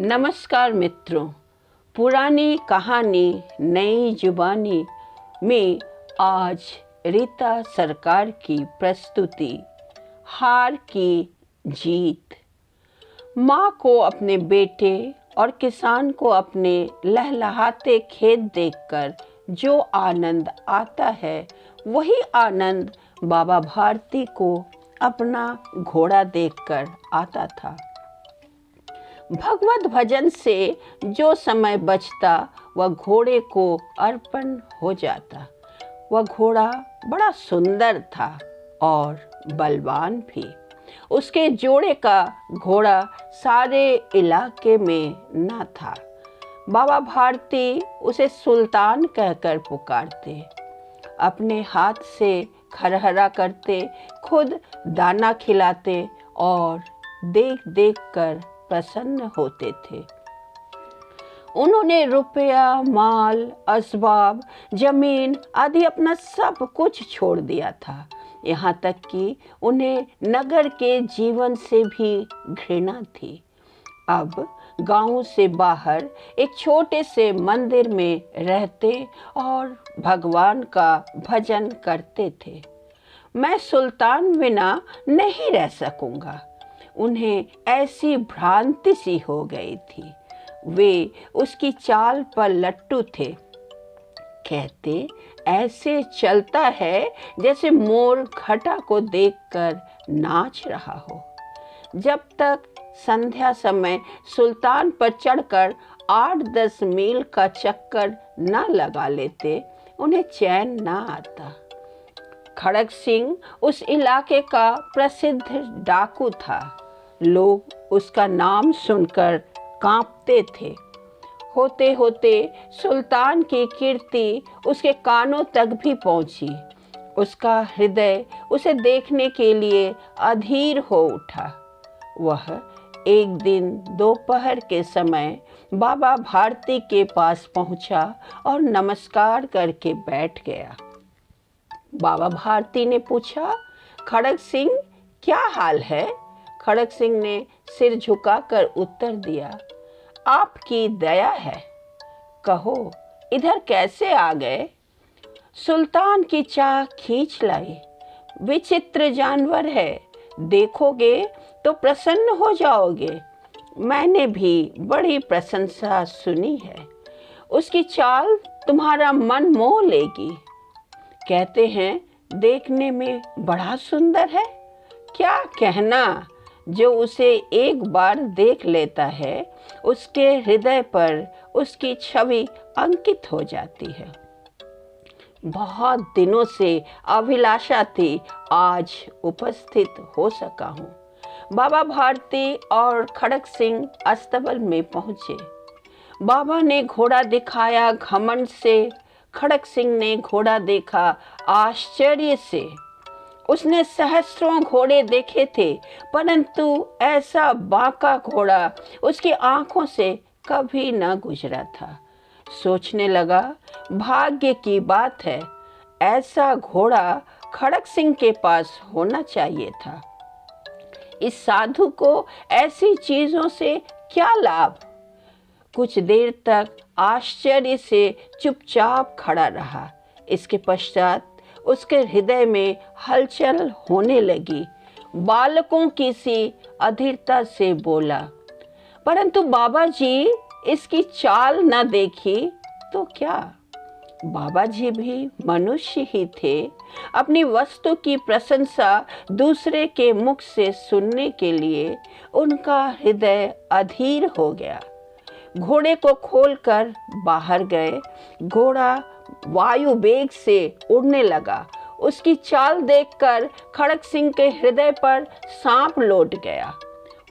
नमस्कार मित्रों, पुरानी कहानी नई जुबानी में आज रीता सरकार की प्रस्तुति हार की जीत। माँ को अपने बेटे और किसान को अपने लहलहाते खेत देखकर जो आनंद आता है, वही आनंद बाबा भारती को अपना घोड़ा देखकर आता था। भगवत भजन से जो समय बचता वह घोड़े को अर्पण हो जाता। वह घोड़ा बड़ा सुंदर था और बलवान भी। उसके जोड़े का घोड़ा सारे इलाके में न था। बाबा भारती उसे सुल्तान कहकर पुकारते, अपने हाथ से खरहरा करते, खुद दाना खिलाते और देख देख कर प्रसन्न होते थे। उन्होंने रुपया, माल, असबाब, जमीन आदि अपना सब कुछ छोड़ दिया था। यहाँ तक कि उन्हें नगर के जीवन से भी घृणा थी। अब गांव से बाहर एक छोटे से मंदिर में रहते और भगवान का भजन करते थे। मैं सुल्तान बिना नहीं रह सकूंगा। उन्हें ऐसी भ्रांति सी हो गई थी। वे उसकी चाल पर लट्टू थे। कहते, ऐसे चलता है जैसे मोर घटा को देखकर नाच रहा हो। जब तक संध्या समय सुल्तान पर चढ़कर 8-10 मील का चक्कर न लगा लेते, उन्हें चैन न आता। खड़ग सिंह उस इलाके का प्रसिद्ध डाकू था। लोग उसका नाम सुनकर कांपते थे। होते होते सुल्तान की कीर्ति उसके कानों तक भी पहुंची। उसका हृदय उसे देखने के लिए अधीर हो उठा। वह एक दिन दोपहर के समय बाबा भारती के पास पहुंचा और नमस्कार करके बैठ गया। बाबा भारती ने पूछा, खड़ग सिंह, क्या हाल है? खड़ग सिंह ने सिर झुकाकर उत्तर दिया, आपकी दया है। कहो, इधर कैसे आ गए? सुल्तान की चाह खींच लाई। विचित्र जानवर है, देखोगे तो प्रसन्न हो जाओगे। मैंने भी बड़ी प्रशंसा सुनी है। उसकी चाल तुम्हारा मन मोह लेगी। कहते हैं देखने में बड़ा सुंदर है। क्या कहना, जो उसे एक बार देख लेता है, उसके हृदय पर उसकी छवि अंकित हो जाती है। बहुत दिनों से अभिलाषा थी, आज उपस्थित हो सका हूँ। बाबा भारती और खड़ग सिंह अस्तबल में पहुँचे। बाबा ने घोड़ा दिखाया घमंड से, खड़ग सिंह ने घोड़ा देखा आश्चर्य से। उसने सहस्त्रों घोड़े देखे थे, परंतु ऐसा बांका घोड़ा उसकी आंखों से कभी न गुजरा था। सोचने लगा, भाग्य की बात है, ऐसा घोड़ा खड़ग सिंह के पास होना चाहिए था। इस साधु को ऐसी चीजों से क्या लाभ? कुछ देर तक आश्चर्य से चुपचाप खड़ा रहा। इसके पश्चात उसके हृदय में हलचल होने लगी। बालकों की सी अधीरता से बोला, परंतु बाबा जी, इसकी चाल न देखी तो क्या? बाबा जी भी मनुष्य ही थे। अपनी वस्तु की प्रशंसा दूसरे के मुख से सुनने के लिए उनका हृदय अधीर हो गया। घोड़े को खोलकर बाहर गए। घोड़ा वायु वेग से उड़ने लगा। उसकी चाल देखकर खड़ग सिंह के हृदय पर सांप लौट गया।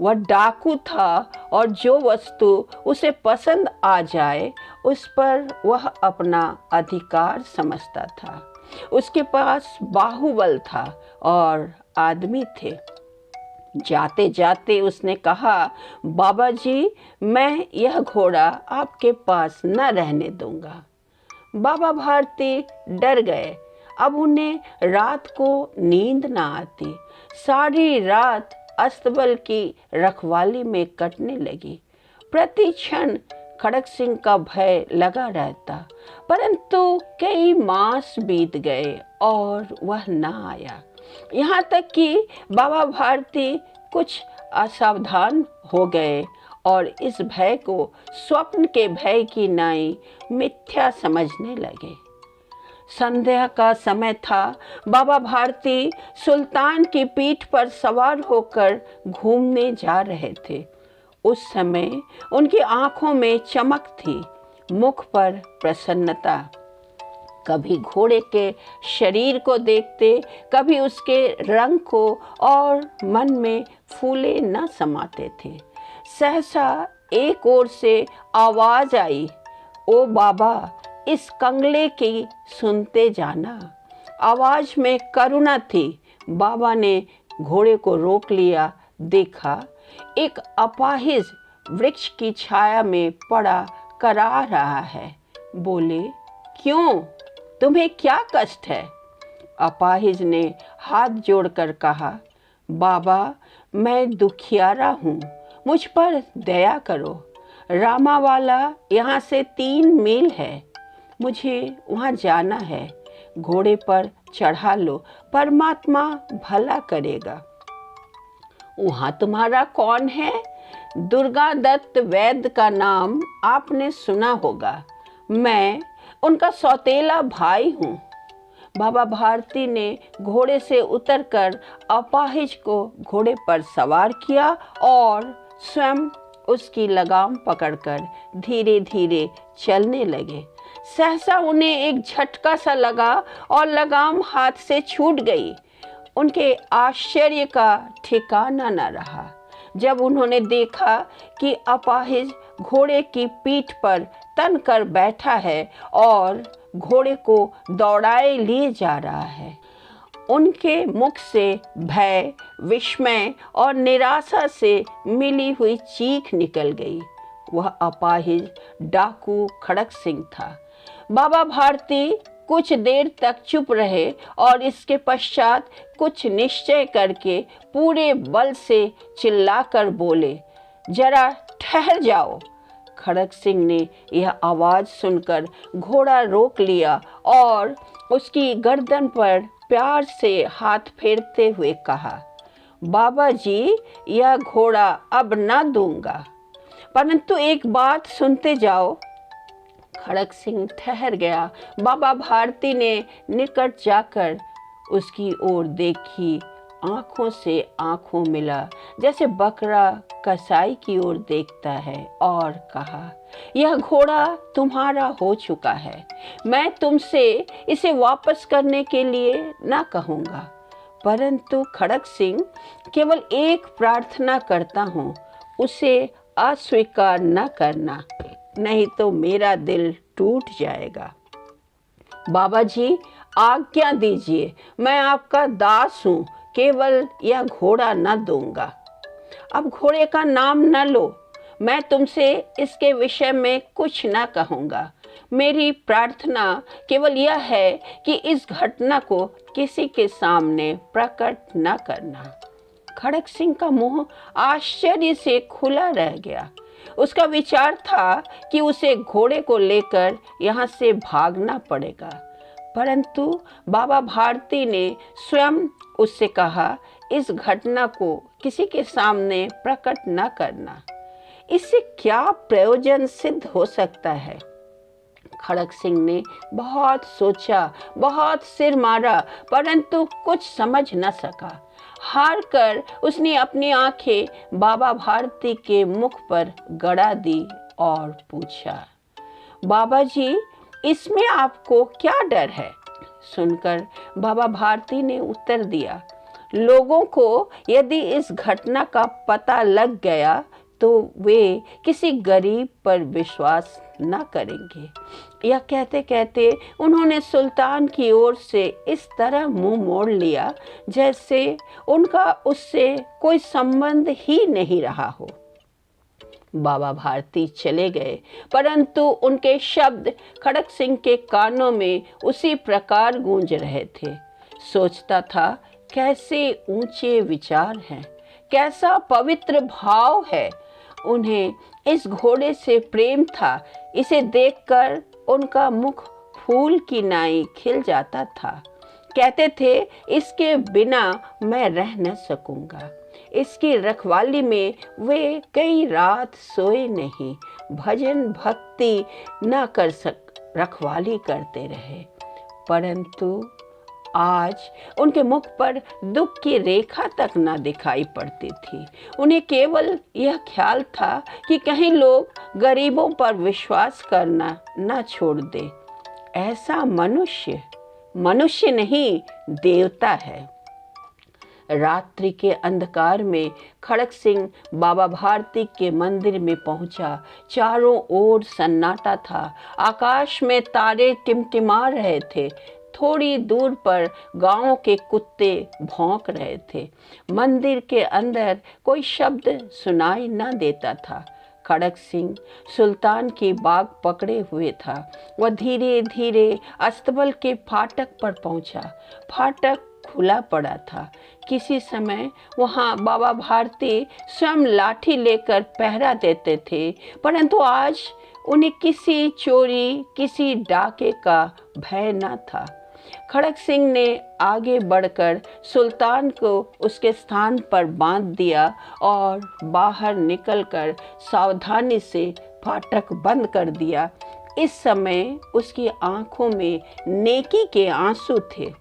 वह डाकू था और जो वस्तु उसे पसंद आ जाए, उस पर वह अपना अधिकार समझता था। उसके पास बाहुबल था और आदमी थे। जाते जाते उसने कहा, बाबा जी, मैं यह घोड़ा आपके पास न रहने दूंगा। बाबा भारती डर गए। अब उन्हें रात को नींद न आती। सारी रात अस्तबल की रखवाली में कटने लगी। प्रति क्षण खड़क सिंह का भय लगा रहता, परंतु कई मास बीत गए और वह ना आया। यहाँ तक कि बाबा भारती कुछ असावधान हो गए और इस भय को स्वप्न के भय की नाई मिथ्या समझने लगे। संध्या का समय था। बाबा भारती सुल्तान की पीठ पर सवार होकर घूमने जा रहे थे। उस समय उनकी आंखों में चमक थी, मुख पर प्रसन्नता। कभी घोड़े के शरीर को देखते, कभी उसके रंग को, और मन में फूले न समाते थे। सहसा एक ओर से आवाज आई, ओ बाबा, इस कंगले की सुनते जाना। आवाज में करुणा थी। बाबा ने घोड़े को रोक लिया। देखा एक अपाहिज वृक्ष की छाया में पड़ा करा रहा है। बोले, क्यों, तुम्हें क्या कष्ट है? अपाहिज ने हाथ जोड़कर कहा, बाबा, मैं दुखियारा हूँ, मुझ पर दया करो। रामावाला यहाँ से 3 मील है, मुझे वहाँ जाना है। घोड़े पर चढ़ा लो, परमात्मा भला करेगा। वहाँ तुम्हारा कौन है? दुर्गा दत्त वैद्य का नाम आपने सुना होगा। मैं उनका सौतेला भाई हूँ। बाबा भारती ने घोड़े से उतरकर अपाहिज को घोड़े पर सवार किया और स्वयं उसकी लगाम पकड़कर धीरे धीरे चलने लगे। सहसा उन्हें एक झटका सा लगा और लगाम हाथ से छूट गई। उनके आश्चर्य का ठिकाना न रहा जब उन्होंने देखा कि अपाहिज घोड़े की पीठ पर तन कर बैठा है और घोड़े को दौड़ाए लिए जा रहा है। उनके मुख से भय, विस्मय और निराशा से मिली हुई चीख निकल गई। वह अपाहिज डाकू खड़क सिंह था। बाबा भारती कुछ देर तक चुप रहे और इसके पश्चात कुछ निश्चय करके पूरे बल से चिल्लाकर बोले, जरा ठहर जाओ। खड़क सिंह ने यह आवाज सुनकर घोड़ा रोक लिया और उसकी गर्दन पर प्यार से हाथ फेरते हुए कहा, बाबा जी, यह घोड़ा अब ना दूंगा, परंतु एक बात सुनते जाओ। खड़क सिंह ठहर गया। बाबा भारती ने निकट जाकर उसकी ओर देखी, आंखों से आंखों मिला जैसे बकरा कसाई की ओर देखता है, और कहा, यह घोड़ा तुम्हारा हो चुका है। मैं तुमसे इसे वापस करने के लिए ना कहूँगा, परंतु खड़क सिंह, केवल एक प्रार्थना करता हूँ, उसे अस्वीकार न करना, नहीं तो मेरा दिल टूट जाएगा। बाबा जी, आज्ञा दीजिए, मैं आपका दास हूँ, केवल यह घोड़ा न दूंगा। अब घोड़े का नाम न लो, मैं तुमसे इसके विषय में कुछ न कहूँगा। मेरी प्रार्थना केवल यह है कि इस घटना को किसी के सामने प्रकट न करना। खड़क सिंह का मुंह आश्चर्य से खुला रह गया। उसका विचार था कि उसे घोड़े को लेकर यहाँ से भागना पड़ेगा, परंतु बाबा भारती ने स्वयं उससे कहा, इस घटना को किसी के सामने प्रकट न करना। इससे क्या प्रयोजन सिद्ध हो सकता है? खड़क सिंह ने बहुत सोचा, बहुत सिर मारा, परंतु कुछ समझ न सका। हार कर उसने अपनी आंखें बाबा भारती के मुख पर गड़ा दी और पूछा, बाबा जी, इसमें आपको क्या डर है? सुनकर बाबा भारती ने उत्तर दिया, लोगों को यदि इस घटना का पता लग गया तो वे किसी गरीब पर विश्वास न करेंगे। यह कहते कहते उन्होंने सुल्तान की ओर से इस तरह मुंह मोड़ लिया जैसे उनका उससे कोई संबंध ही नहीं रहा हो। बाबा भारती चले गए, परंतु उनके शब्द खड़क सिंह के कानों में उसी प्रकार गूंज रहे थे। सोचता था, कैसे ऊंचे विचार हैं, कैसा पवित्र भाव है। उन्हें इस घोड़े से प्रेम था। इसे देखकर उनका मुख फूल की नाई खिल जाता था। कहते थे, इसके बिना मैं रह न सकूंगा। इसकी रखवाली में वे कई रात सोए नहीं, भजन भक्ति न कर रखवाली करते रहे। परंतु आज उनके मुख पर दुख की रेखा तक न दिखाई पड़ती थी। उन्हें केवल यह ख्याल था कि कहीं लोग गरीबों पर विश्वास करना न छोड़ दे। ऐसा मनुष्य नहीं, देवता है। रात्रि के अंधकार में खड़क सिंह बाबा भारती के मंदिर में पहुंचा। चारों ओर सन्नाटा था। आकाश में तारे टिमटिमा रहे थे। थोड़ी दूर पर गांव के कुत्ते भौंक रहे थे। मंदिर के अंदर कोई शब्द सुनाई न देता था। खड़क सिंह सुल्तान की बाग पकड़े हुए था। वह धीरे धीरे अस्तबल के फाटक पर पहुंचा। फाटक खुला पड़ा था। किसी समय वहां बाबा भारती स्वयं लाठी लेकर पहरा देते थे, परंतु आज उन्हें किसी चोरी, किसी डाके का भय न था। खड़क सिंह ने आगे बढ़कर सुल्तान को उसके स्थान पर बांध दिया और बाहर निकलकर सावधानी से फाटक बंद कर दिया। इस समय उसकी आंखों में नेकी के आंसू थे।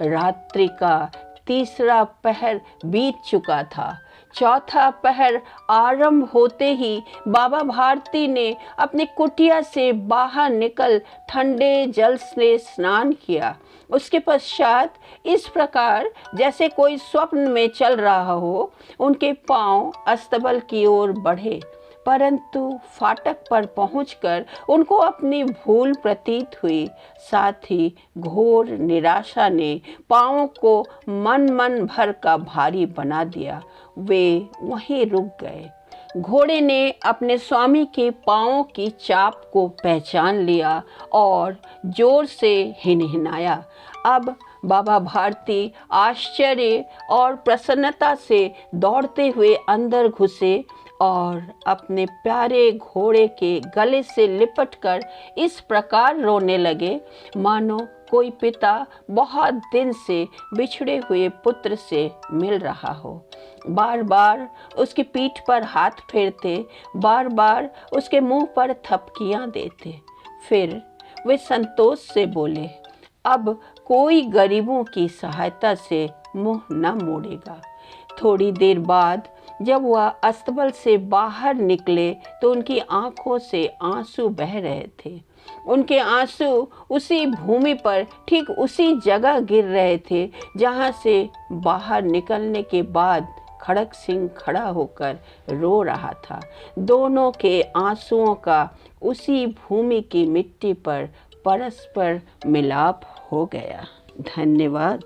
रात्रि का तीसरा पहर बीत चुका था। चौथा पहर आरंभ होते ही बाबा भारती ने अपनी कुटिया से बाहर निकल ठंडे जल से स्नान किया। उसके पश्चात इस प्रकार जैसे कोई स्वप्न में चल रहा हो, उनके पांव अस्तबल की ओर बढ़े, परंतु फाटक पर पहुंचकर उनको अपनी भूल प्रतीत हुई। साथ ही घोर निराशा ने पांवों को मन भर का भारी बना दिया। वे वहीं रुक गए। घोड़े ने अपने स्वामी के पांवों की चाप को पहचान लिया और जोर से हिनहिनाया। अब बाबा भारती आश्चर्य और प्रसन्नता से दौड़ते हुए अंदर घुसे और अपने प्यारे घोड़े के गले से लिपटकर इस प्रकार रोने लगे मानो कोई पिता बहुत दिन से बिछड़े हुए पुत्र से मिल रहा हो। बार बार उसकी पीठ पर हाथ फेरते, बार बार उसके मुंह पर थपकियां देते। फिर वे संतोष से बोले, अब कोई गरीबों की सहायता से मुंह न मोड़ेगा। थोड़ी देर बाद जब वह अस्तबल से बाहर निकले तो उनकी आंखों से आंसू बह रहे थे। उनके आंसू उसी भूमि पर ठीक उसी जगह गिर रहे थे जहां से बाहर निकलने के बाद खड़क सिंह खड़ा होकर रो रहा था। दोनों के आंसुओं का उसी भूमि की मिट्टी पर परस्पर मिलाप हो गया। धन्यवाद।